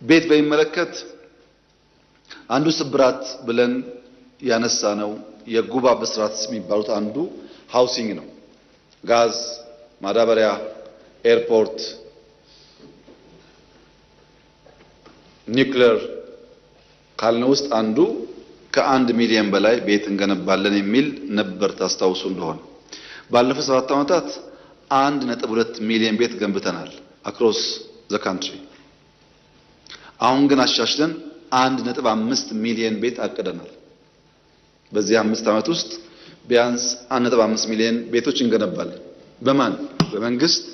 ቤት በሚመለከት አንዱ ስብራት ብለን ያነሳነው የጉባ ብስራት የሚባሉት አንዱ ሃውሲንግ ነው። ጋዝ፣ ማዳበሪያ፣ ኤርፖርት፣ ኒውክሌር ካልነው ውስጥ አንዱ ከ1 ሚሊዮን በላይ ቤት እንገነባለን የሚል ነበር። ታስታውሱ እንደሆነ ባለፉት 7 ዓመታት 1.2 ሚሊዮን ቤት ገንብተናል አክሮስ ዘ ካንትሪ። አሁን ግን አሻሽለን 1.5 ሚሊዮን ቤት አቅደናል። በዚህ 5 ዓመት ውስጥ ቢያንስ 1.5 ሚሊዮን ቤቶች እንገነባለን። በማን? በመንግስት፣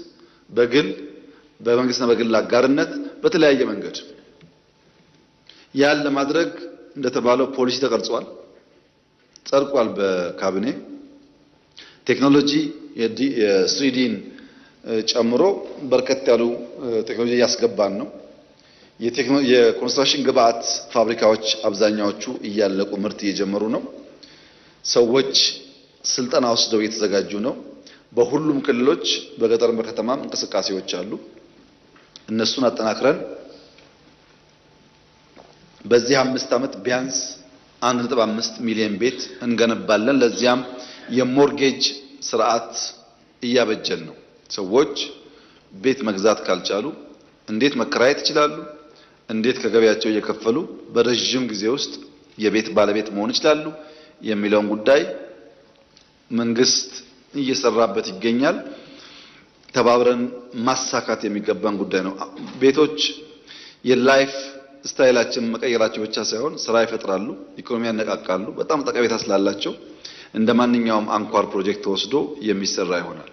በግል፣ በመንግስትና በግል አጋርነት በተለያየ መንገድ። ያን ለማድረግ እንደተባለው ፖሊሲ ተቀርጿል፣ ጸድቋል በካቢኔ። ቴክኖሎጂ የስሪዲን ጨምሮ በርከት ያሉ ቴክኖሎጂ ያስገባን ነው። የኮንስትራክሽን ግብአት ፋብሪካዎች አብዛኛዎቹ እያለቁ ምርት እየጀመሩ ነው። ሰዎች ስልጠና ወስደው እየተዘጋጁ ነው። በሁሉም ክልሎች በገጠር በከተማም እንቅስቃሴዎች አሉ። እነሱን አጠናክረን በዚህ 5 ዓመት ቢያንስ 1.5 ሚሊዮን ቤት እንገነባለን። ለዚያም የሞርጌጅ ስርዓት እያበጀን ነው። ሰዎች ቤት መግዛት ካልቻሉ እንዴት መከራየት ይችላሉ? እንዴት ከገበያቸው እየከፈሉ በረጅም ጊዜ ውስጥ የቤት ባለቤት መሆን ይችላሉ የሚለውን ጉዳይ መንግስት እየሰራበት ይገኛል። ተባብረን ማሳካት የሚገባን ጉዳይ ነው። ቤቶች የላይፍ ስታይላችን መቀየራቸው ብቻ ሳይሆን ስራ ይፈጥራሉ፣ ኢኮኖሚ ያነቃቃሉ። በጣም ጠቀሜታ ስላላቸው እንደማንኛውም አንኳር ፕሮጀክት ተወስዶ የሚሰራ ይሆናል።